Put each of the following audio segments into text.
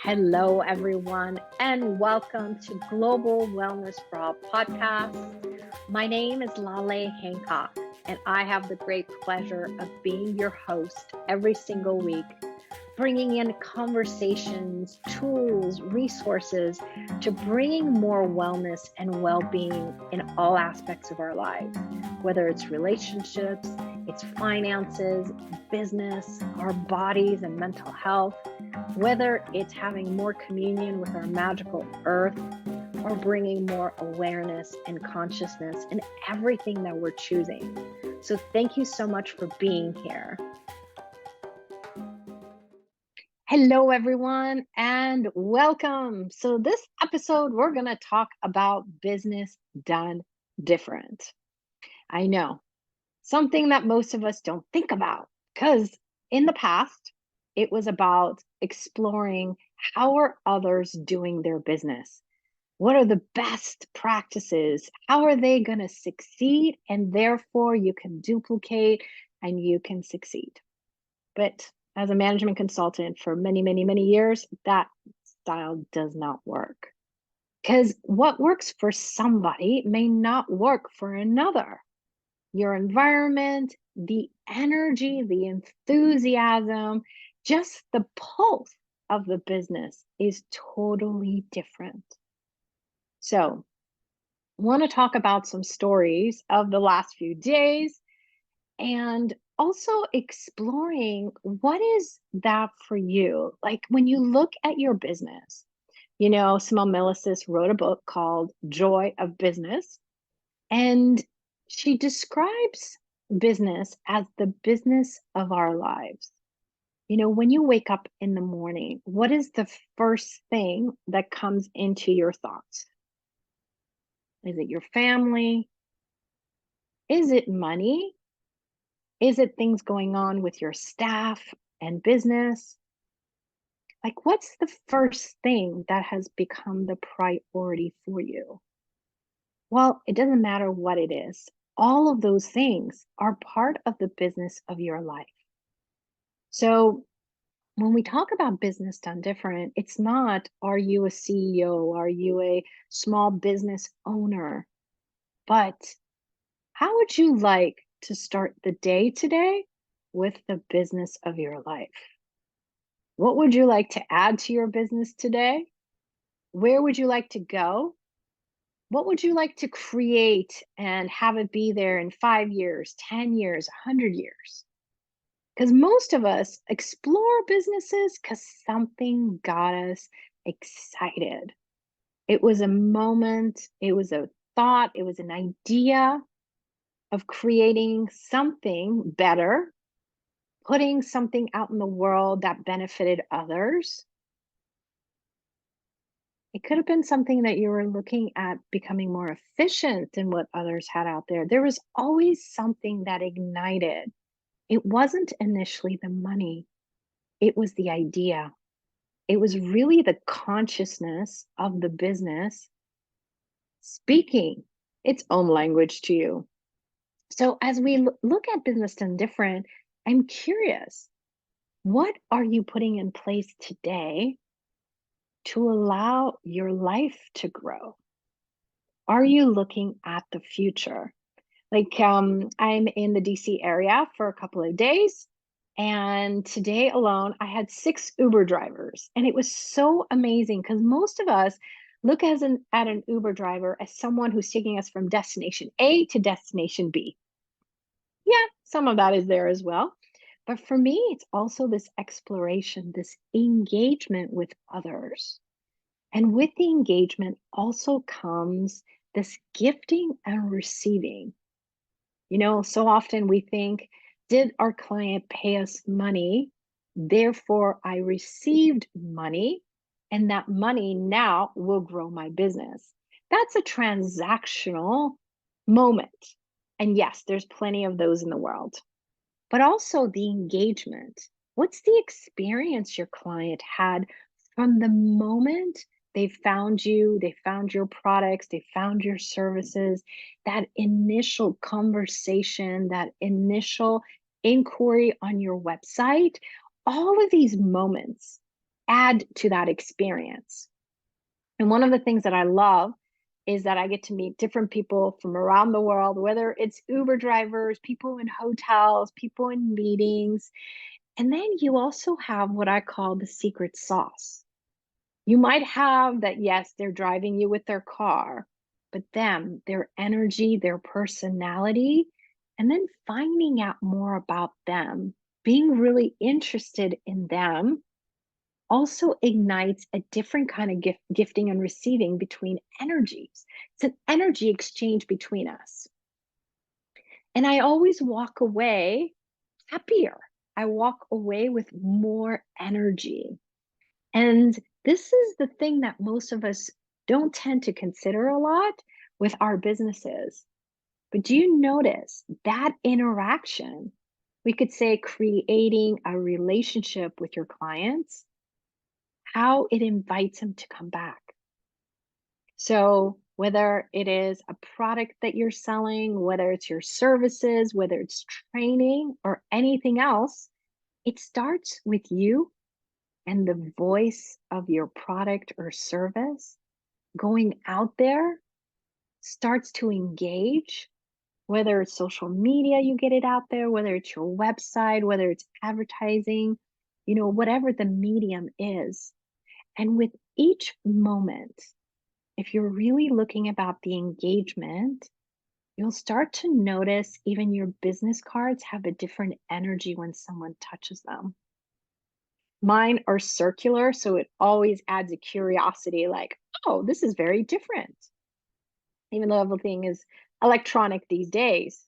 Hello, everyone, and welcome to Global Wellness for All podcast. My name is Laleh Hancock, and I have the great pleasure of being your host every single week, bringing in conversations, tools, resources to bringing more wellness and well-being in all aspects of our lives, whether it's relationships, it's finances, business, our bodies and mental health, whether it's having more communion with our magical earth or bringing more awareness and consciousness in everything that we're choosing. So thank you so much for being here. Hello, everyone, and welcome. So this episode, we're going to talk about business done different. I know, something that most of us don't think about, because in the past, it was about exploring how are others doing their business? What are the best practices? How are they going to succeed? And therefore, you can duplicate and you can succeed. But as a management consultant for many, many, many years, that style does not work. Because what works for somebody may not work for another. Your environment, the energy, the enthusiasm, just the pulse of the business is totally different. So, I want to talk about some stories of the last few days and also exploring what is that for you? Like when you look at your business, Simone Milasas wrote a book called Joy of Business, and she describes business as the business of our lives. When you wake up in the morning, what is the first thing that comes into your thoughts? Is it your family? Is it money? Is it things going on with your staff and business? Like, what's the first thing that has become the priority for you? Well, it doesn't matter what it is. All of those things are part of the business of your life. So when we talk about business done different, it's not, are you a CEO? Are you a small business owner? But how would you like to start the day today with the business of your life? What would you like to add to your business today? Where would you like to go? What would you like to create and have it be there in 5 years, 10 years, 100 years? Because most of us explore businesses because something got us excited. It was a moment, it was a thought, it was an idea of creating something better, putting something out in the world that benefited others. It could have been something that you were looking at becoming more efficient than what others had out there. There was always something that ignited. It wasn't initially the money, it was the idea. It was really the consciousness of the business speaking its own language to you. So, as we look at business done different, I'm curious, what are you putting in place today to allow your life to grow? Are you looking at the future? Like, I'm in the DC area for a couple of days. And today alone, I had 6 Uber drivers. And it was so amazing because most of us look at an Uber driver as someone who's taking us from destination A to destination B. Yeah, some of that is there as well. But for me, it's also this exploration, this engagement with others. And with the engagement also comes this gifting and receiving. So often we think, did our client pay us money? Therefore, I received money, and that money now will grow my business. That's a transactional moment. And yes, there's plenty of those in the world, but also the engagement. What's the experience your client had from the moment they found you, they found your products, they found your services, that initial conversation, that initial inquiry on your website, all of these moments add to that experience. And one of the things that I love is that I get to meet different people from around the world, whether it's Uber drivers, people in hotels, people in meetings. And then you also have what I call the secret sauce. You might have that, yes, they're driving you with their car, but them, their energy, their personality, and then finding out more about them, being really interested in them also ignites a different kind of gifting and receiving between energies. It's an energy exchange between us. And I always walk away happier. I walk away with more energy. And this is the thing that most of us don't tend to consider a lot with our businesses. But do you notice that interaction? We could say creating a relationship with your clients, how it invites them to come back. So, whether it is a product that you're selling, whether it's your services, whether it's training or anything else, it starts with you and the voice of your product or service going out there starts to engage, whether it's social media, you get it out there, whether it's your website, whether it's advertising, whatever the medium is. And with each moment, if you're really looking about the engagement, you'll start to notice even your business cards have a different energy when someone touches them. Mine are circular, so it always adds a curiosity like, oh, this is very different. Even though everything is electronic these days.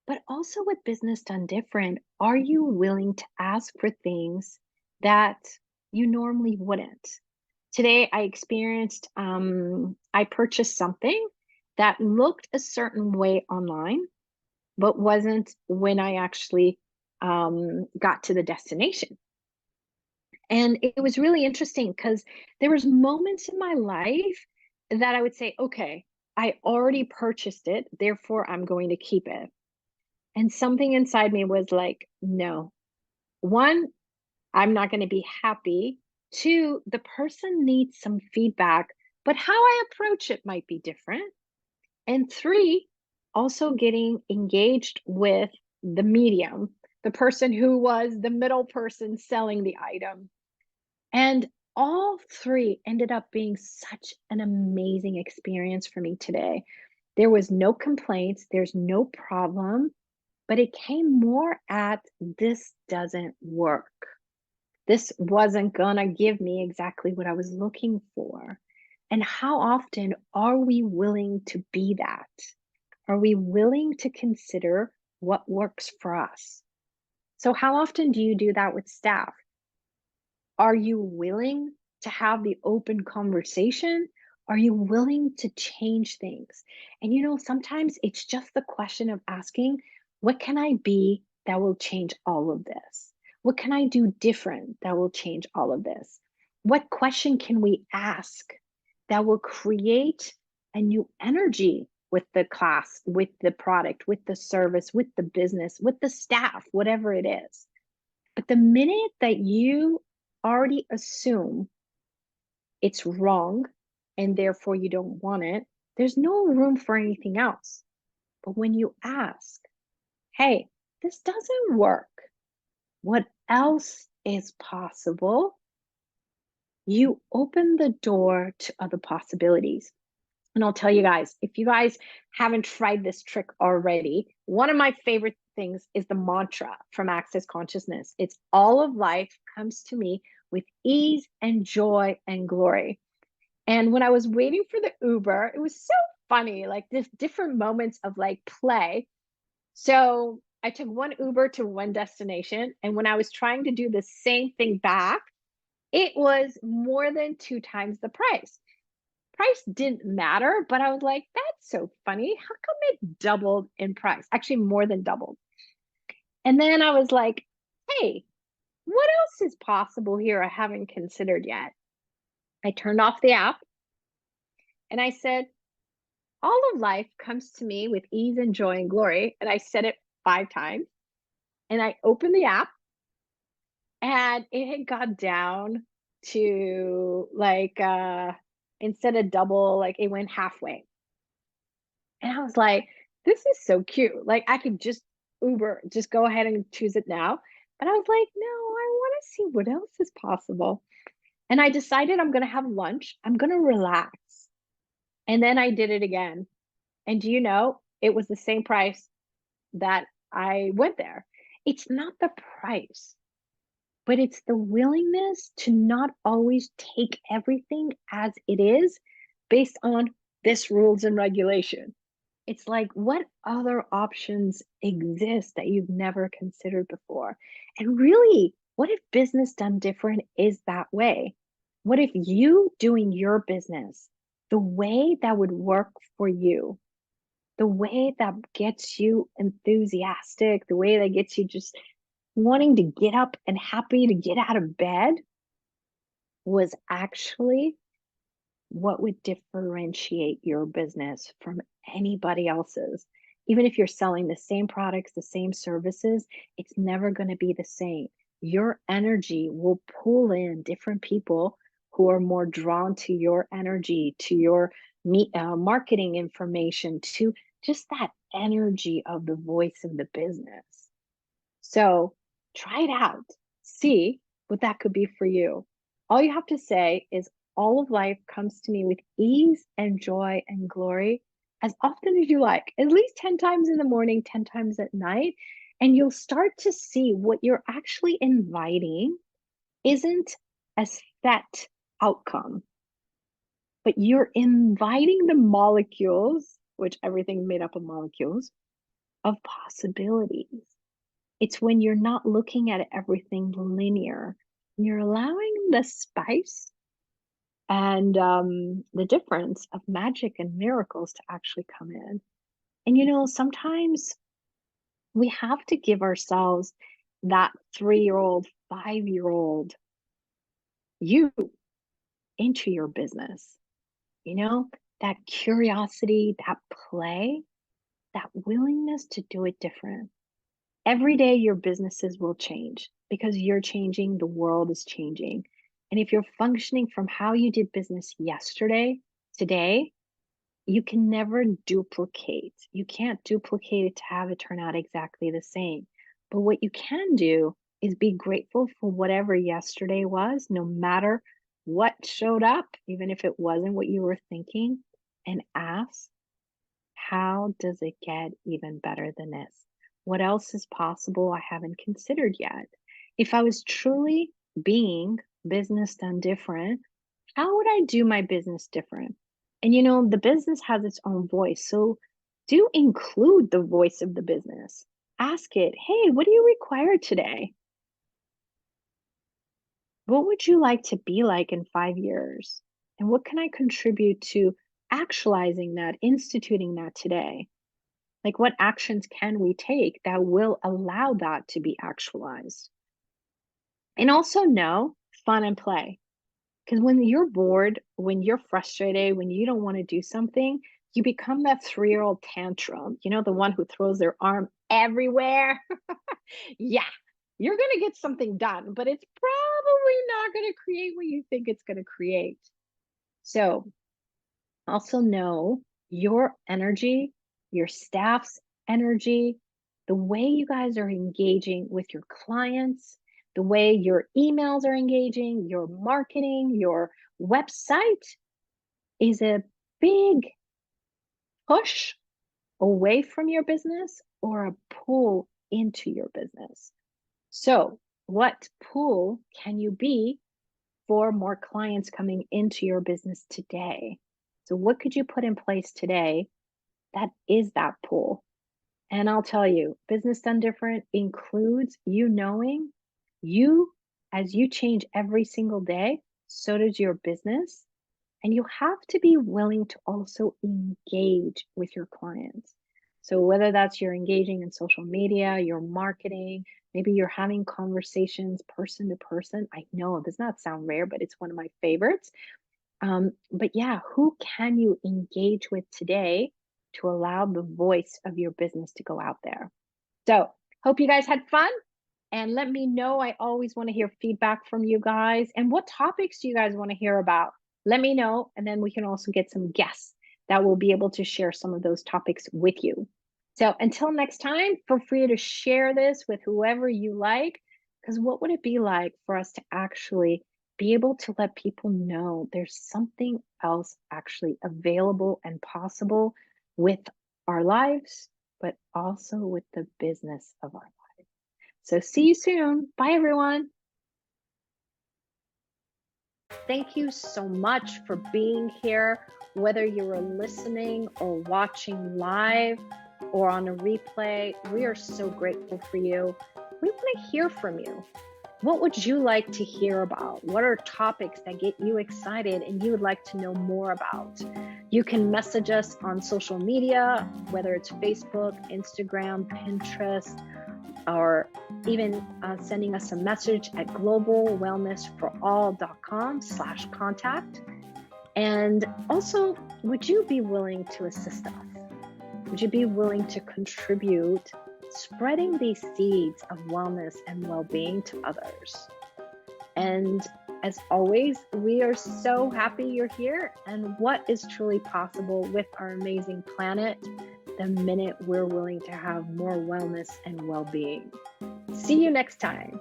But also with business done different, are you willing to ask for things that you normally wouldn't? Today, I purchased something that looked a certain way online, but wasn't when I actually got to the destination. And it was really interesting because there was moments in my life that I would say, okay, I already purchased it, therefore I'm going to keep it. And something inside me was like, no. One, I'm not going to be happy. Two, the person needs some feedback, but how I approach it might be different. And three, also getting engaged with the medium, the person who was the middle person selling the item. And all three ended up being such an amazing experience for me today. There was no complaints, there's no problem, but it came more at this doesn't work. This wasn't gonna give me exactly what I was looking for. And how often are we willing to be that? Are we willing to consider what works for us? So, how often do you do that with staff? Are you willing to have the open conversation? Are you willing to change things? And sometimes it's just the question of asking, what can I be that will change all of this? What can I do different that will change all of this? What question can we ask that will create a new energy with the class, with the product, with the service, with the business, with the staff, whatever it is? But the minute that you already assume it's wrong and therefore you don't want it, there's no room for anything else. But when you ask, hey, this doesn't work, what else is possible? You open the door to other possibilities. And I'll tell you guys, if you guys haven't tried this trick already, one of my favorite things is the mantra from Access Consciousness. It's all of life comes to me with ease and joy and glory. And when I was waiting for the Uber, it was so funny, like this different moments of like play. So I took one Uber to one destination. And when I was trying to do the same thing back, it was more than 2 times the price. Price didn't matter, but I was like, that's so funny. How come it doubled in price? Actually, more than doubled. And then I was like, hey, what else is possible here I haven't considered yet? I turned off the app and I said, all of life comes to me with ease and joy and glory. And I said it 5 times. And I opened the app and and it had got down to like instead of double, like it went halfway. And I was like, this is so cute. Like I could just Uber, just go ahead and choose it now. But I was like, no, I want to see what else is possible. And I decided I'm going to have lunch. I'm going to relax. And then I did it again. And do you know, it was the same price that I went there. It's not the price, but it's the willingness to not always take everything as it is based on this rules and regulation. It's like, what other options exist that you've never considered before? And really, what if business done different is that way? What if you doing your business the way that would work for you, the way that gets you enthusiastic, the way that gets you just wanting to get up and happy to get out of bed was actually what would differentiate your business from anybody else's? Even if you're selling the same products, the same services, it's never going to be the same. Your energy will pull in different people who are more drawn to your energy, to your marketing information, to just that energy of the voice of the business. So try it out. See what that could be for you. All you have to say is, all of life comes to me with ease and joy and glory as often as you like, at least 10 times in the morning, 10 times at night. And you'll start to see what you're actually inviting isn't a set outcome, but you're inviting the molecules, which everything's made up of molecules, of possibilities. It's when you're not looking at everything linear. You're allowing the spice and the difference of magic and miracles to actually come in. And sometimes we have to give ourselves that 3-year-old, 5-year-old you into your business. That curiosity, that play, that willingness to do it different. Every day your businesses will change because you're changing, the world is changing. And if you're functioning from how you did business yesterday, today, you can never duplicate. You can't duplicate it to have it turn out exactly the same. But what you can do is be grateful for whatever yesterday was, no matter what showed up, even if it wasn't what you were thinking, and ask, how does it get even better than this? What else is possible I haven't considered yet? If I was truly being business done different, how would I do my business different? And the business has its own voice. So do include the voice of the business. Ask it, hey, what do you require today? What would you like to be like in 5 years? And what can I contribute to actualizing that, instituting that today? Like, what actions can we take that will allow that to be actualized? And also know fun and play. Because when you're bored, when you're frustrated, when you don't want to do something, you become that 3-year-old tantrum, the one who throws their arm everywhere. Yeah, you're going to get something done, but it's probably not going to create what you think it's going to create. So also know your energy, your staff's energy, the way you guys are engaging with your clients, the way your emails are engaging, your marketing, your website is a big push away from your business or a pull into your business. So, what pull can you be for more clients coming into your business today? So, what could you put in place today that is that pull? And I'll tell you, business done different includes you knowing you, as you change every single day, so does your business. And you have to be willing to also engage with your clients. So, whether that's you're engaging in social media, you're marketing, maybe you're having conversations person to person. I know it does not sound rare, but it's one of my favorites. But yeah, who can you engage with today to allow the voice of your business to go out there? So, hope you guys had fun. And let me know. I always want to hear feedback from you guys. And what topics do you guys want to hear about? Let me know. And then we can also get some guests that will be able to share some of those topics with you. So until next time, feel free to share this with whoever you like. Because what would it be like for us to actually be able to let people know there's something else actually available and possible with our lives, but also with the business of our lives? So see you soon. Bye, everyone. Thank you so much for being here, whether you were listening or watching live or on a replay. We are so grateful for you. We want to hear from you. What would you like to hear about? What are topics that get you excited and you would like to know more about? You can message us on social media, whether it's Facebook, Instagram, Pinterest, or even sending us a message at globalwellnessforall.com/contact. And also, would you be willing to assist us? Would you be willing to contribute spreading these seeds of wellness and well-being to others? And as always, we are so happy you're here and what is truly possible with our amazing planet the minute we're willing to have more wellness and well-being. See you next time.